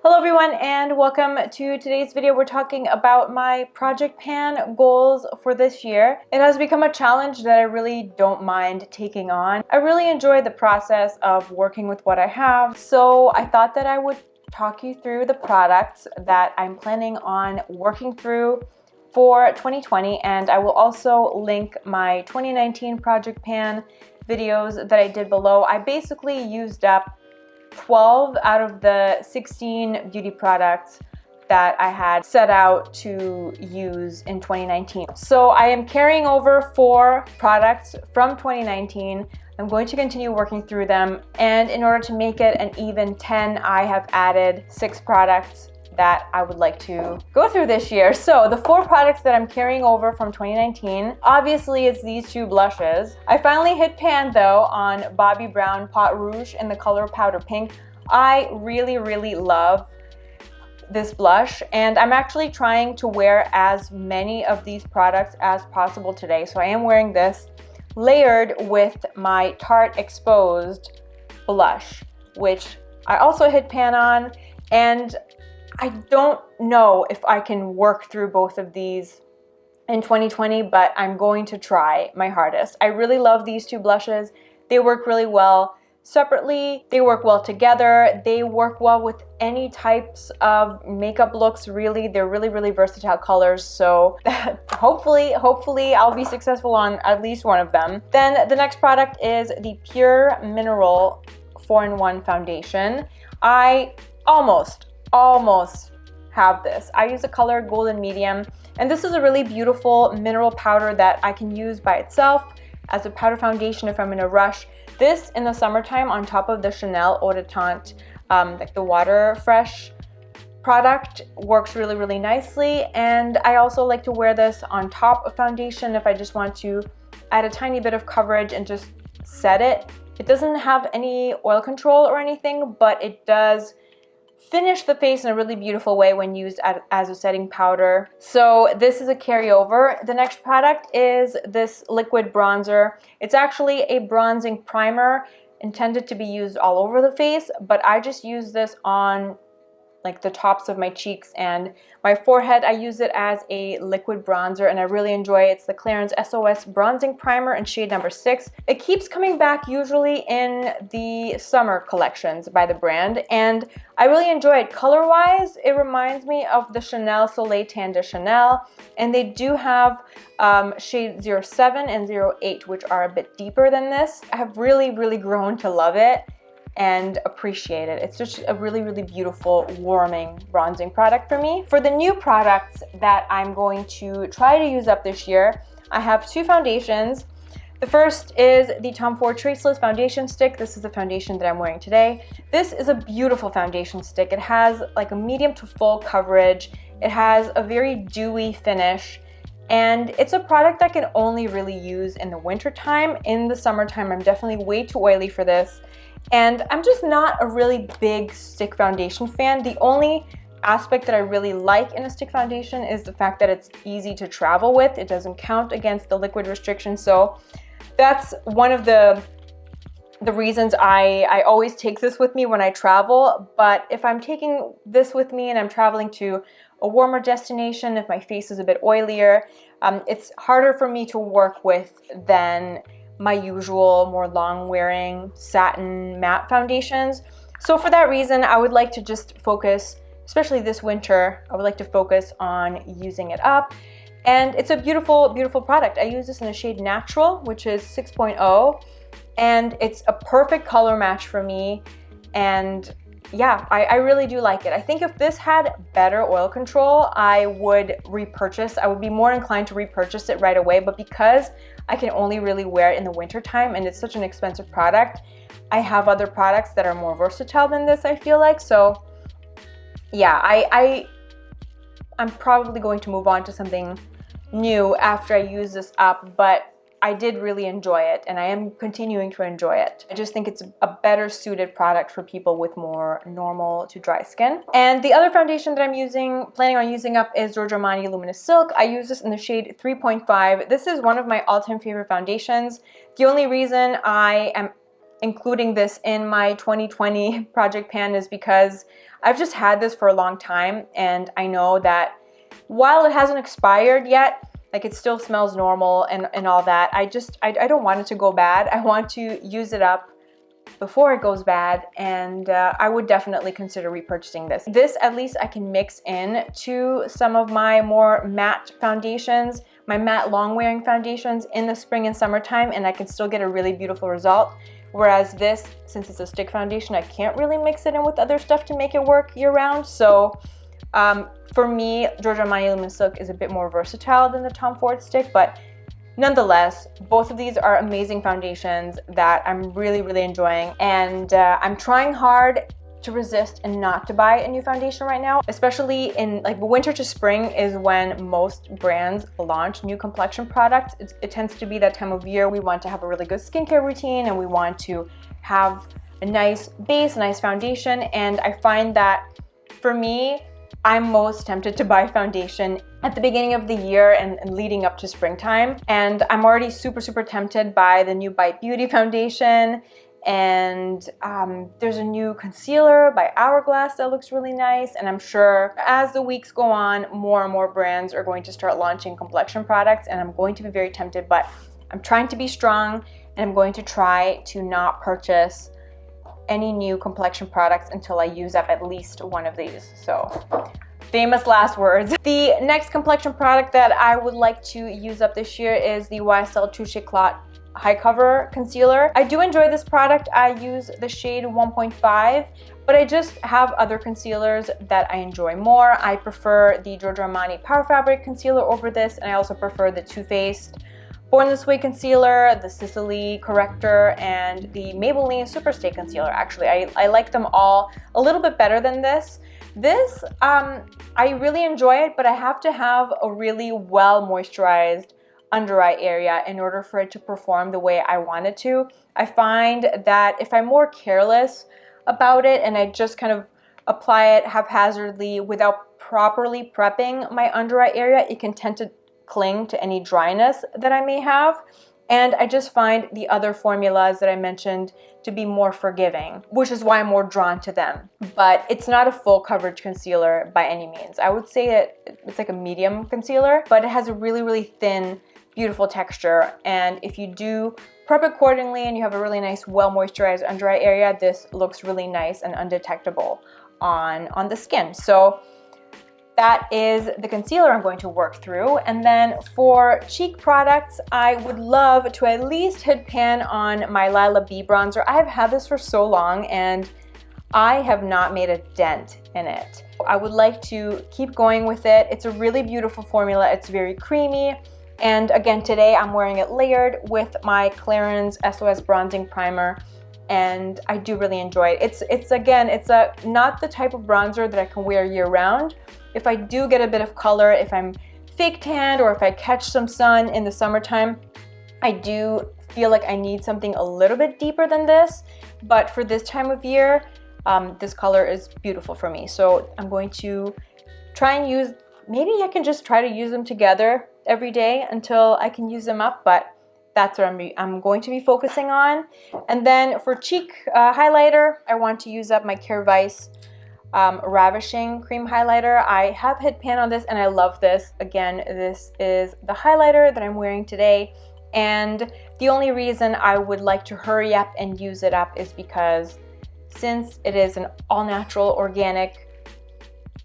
Hello everyone and welcome to today's video. We're talking about my project pan goals for this year. It has become a challenge that I really don't mind taking on. I really enjoy the process of working with what I have, so I thought that I would talk you through the products that I'm planning on working through for 2020, and I will also link my 2019 project pan videos that I did below. I basically used up 12 out of the 16 beauty products that I had set out to use in 2019. So I am carrying over 4 products from 2019. I'm going to continue working through them, and in order to make it an even 10, I have added 6 products that I would like to go through this year. So the 4 products that I'm carrying over from 2019, obviously it's these 2 blushes. I finally hit pan though on Bobbi Brown Pot Rouge in the color Powder Pink. I really love this blush, and I'm actually trying to wear as many of these products as possible today. So I am wearing this layered with my Tarte Exposed blush, which I also hit pan on, and I don't know if I can work through both of these in 2020, but I'm going to try my hardest. I really love these 2 blushes. They work really well separately. They work well together. They work well with any types of makeup looks, really. They're really versatile colors, so hopefully I'll be successful on at least one of them. Then the next product is the Pure Mineral 4-in-1 foundation. I almost have this. I use the color Golden Medium, and this is a really beautiful mineral powder that I can use by itself as a powder foundation if I'm in a rush. This in the summertime on top of the Chanel Eau de Tente, like the Water Fresh product, works really nicely. And I also like to wear this on top of foundation if I just want to add a tiny bit of coverage and just set it. It doesn't have any oil control or anything, but it does finish the face in a really beautiful way when used as a setting powder. So this is a carryover. The next product is this liquid bronzer. It's actually a bronzing primer intended to be used all over the face, but I just use this on like the tops of my cheeks and my forehead. I use it as a liquid bronzer and I really enjoy it. It's the Clarins SOS Bronzing Primer in shade number 6. It keeps coming back usually in the summer collections by the brand, and I really enjoy it. Color-wise, it reminds me of the Chanel Soleil Tan de Chanel, and they do have shade 07 and 08, which are a bit deeper than this. I have really grown to love it and appreciate it. It's just a really beautiful, warming bronzing product for me. For the new products that I'm going to try to use up this year, I have 2 foundations. The first is the Tom Ford Traceless Foundation Stick. This is the foundation that I'm wearing today. This is a beautiful foundation stick. It has like a medium to full coverage. It has a very dewy finish, and it's a product that I can only really use in the winter time. In the summertime, I'm definitely way too oily for this. And I'm just not a really big stick foundation fan. The only aspect that I really like in a stick foundation is the fact that it's easy to travel with. It doesn't count against the liquid restriction. So that's one of the reasons I always take this with me when I travel. But if I'm taking this with me and I'm traveling to a warmer destination, if my face is a bit oilier, it's harder for me to work with than my usual more long-wearing satin matte foundations. So for that reason, I would like to just focus, especially this winter, I would like to focus on using it up. And it's a beautiful product. I use this in the shade Natural, which is 6.0, and it's a perfect color match for me. And yeah, I really do like it. I think if this had better oil control, I would repurchase. I would be more inclined to repurchase it right away, but because I can only really wear it in the winter time and it's such an expensive product, I have other products that are more versatile than this, I feel like. So yeah, I'm probably going to move on to something new after I use this up, but I did really enjoy it and I am continuing to enjoy it. I just think it's a better suited product for people with more normal to dry skin. And the other foundation that I'm planning on using up is Giorgio Armani Luminous Silk. I use this in the shade 3.5. This is one of my all-time favorite foundations. The only reason I am including this in my 2020 project pan is because I've just had this for a long time, and I know that while it hasn't expired yet, like it still smells normal and all that, I don't want it to go bad. I want to use it up before it goes bad, and I would definitely consider repurchasing this. This at least I can mix in to some of my more matte foundations, my matte long wearing foundations in the spring and summertime, and I can still get a really beautiful result. Whereas this, since it's a stick foundation, I can't really mix it in with other stuff to make it work year round. So for me, Giorgio Armani Luminous Silk is a bit more versatile than the Tom Ford stick, but nonetheless, both of these are amazing foundations that I'm really, really enjoying. And I'm trying hard to resist and not to buy a new foundation right now, especially in like winter to spring is when most brands launch new complexion products. It tends to be that time of year. We want to have a really good skincare routine, and we want to have a nice base, a nice foundation. And I find that for me, I'm most tempted to buy foundation at the beginning of the year and leading up to springtime. And I'm already super, super tempted by the new Bite Beauty foundation. And there's a new concealer by Hourglass that looks really nice. And I'm sure as the weeks go on, more and more brands are going to start launching complexion products, and I'm going to be very tempted, but I'm trying to be strong, and I'm going to try to not purchase any new complexion products until I use up at least one of these. So famous last words. The next complexion product that I would like to use up this year is the Weis Touche Eclat High Cover Concealer. I do enjoy this product. I use the shade 1.5, but I just have other concealers that I enjoy more. I prefer the Giorgio Armani Power Fabric Concealer over this, and I also prefer the Too Faced Born This Way Concealer, the Sicily Corrector, and the Maybelline Superstay Concealer. Actually, I like them all a little bit better than this. This, I really enjoy it, but I have to have a really well moisturized under eye area in order for it to perform the way I want it to. I find that if I'm more careless about it and I just kind of apply it haphazardly without properly prepping my under eye area, it can tend to cling to any dryness that I may have. And I just find the other formulas that I mentioned to be more forgiving, which is why I'm more drawn to them. But it's not a full coverage concealer by any means. I would say it's like a medium concealer, but it has a really, really thin, beautiful texture. And if you do prep accordingly and you have a really nice, well moisturized under eye area, this looks really nice and undetectable on the skin. So that is the concealer I'm going to work through. And then for cheek products, I would love to at least hit pan on my Lilah B bronzer. I've had this for so long and I have not made a dent in it. I would like to keep going with it. It's a really beautiful formula. It's very creamy. And again, today I'm wearing it layered with my Clarins SOS Bronzing Primer, and I do really enjoy it. It's not the type of bronzer that I can wear year round. If I do get a bit of color, if I'm fake tanned or if I catch some sun in the summertime, I do feel like I need something a little bit deeper than this. But for this time of year, this color is beautiful for me. So I'm going to try and use, maybe I can just try to use them together every day until I can use them up, but that's what I'm going to be focusing on. And then for cheek highlighter, I want to use up my Weis Ravishing Cream Highlighter. I have hit pan on this and I love this. Again, this is the highlighter that I'm wearing today. And the only reason I would like to hurry up and use it up is because since it is an all-natural, organic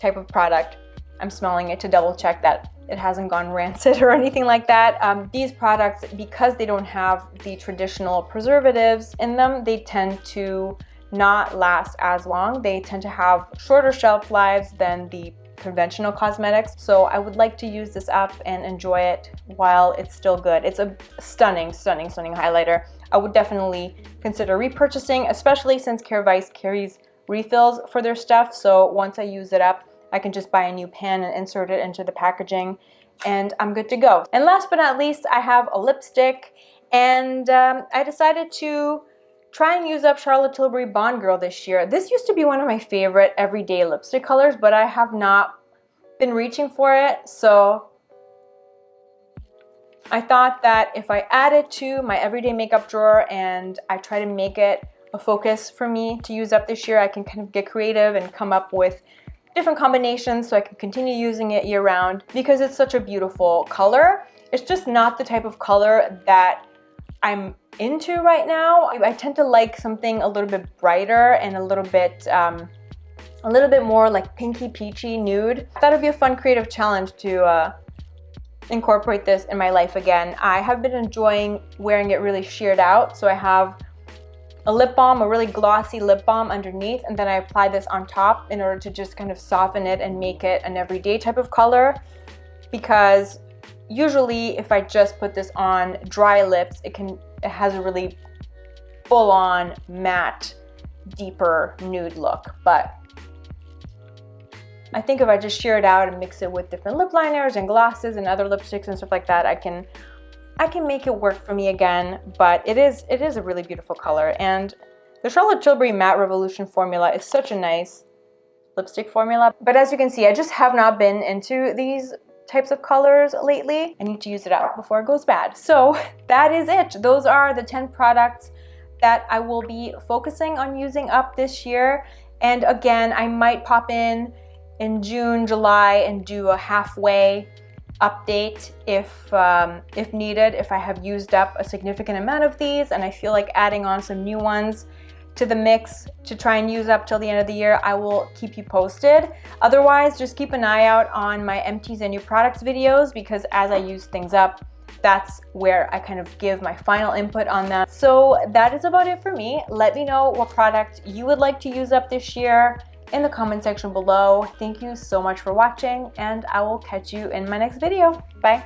type of product, I'm smelling it to double check that it hasn't gone rancid or anything like that. These products, because they don't have the traditional preservatives in them, they tend to not last as long. They tend to have shorter shelf lives than the conventional cosmetics. So I would like to use this up and enjoy it while it's still good. It's a stunning, stunning, stunning highlighter. I would definitely consider repurchasing, especially since Weis carries refills for their stuff. So once I use it up, I can just buy a new pan and insert it into the packaging and I'm good to go. And last but not least, I have a lipstick, and I decided to try and use up Charlotte Tilbury Bond Girl this year. This used to be one of my favorite everyday lipstick colors, but I have not been reaching for it. So I thought that if I add it to my everyday makeup drawer and I try to make it a focus for me to use up this year, I can kind of get creative and come up with different combinations so I can continue using it year round because it's such a beautiful color. It's just not the type of color that I'm into right now. I tend to like something a little bit brighter and a little bit more like pinky peachy nude. I thought it'd be a fun creative challenge to incorporate this in my life again. I have been enjoying wearing it really sheared out, so I have a lip balm, a really glossy lip balm underneath, and then I apply this on top in order to just kind of soften it and make it an everyday type of color, because usually if I just put this on dry lips, it has a really full-on matte, deeper nude look. But I think if I just shear it out and mix it with different lip liners and glosses and other lipsticks and stuff like that, I can make it work for me again. But it is a really beautiful color, and the Charlotte Tilbury Matte Revolution formula is such a nice lipstick formula. But as you can see, I just have not been into these types of colors lately. I need to use it out before it goes bad. So that is it. Those are the 10 products that I will be focusing on using up this year. And again, I might pop in June, July and do a halfway update if needed, if I have used up a significant amount of these and I feel like adding on some new ones to the mix to try and use up till the end of the year. I will keep you posted. Otherwise, just keep an eye out on my empties and new products videos, because as I use things up, that's where I kind of give my final input on them. So that is about it for me. Let me know what product you would like to use up this year in the comment section below. Thank you so much for watching, and I will catch you in my next video. Bye.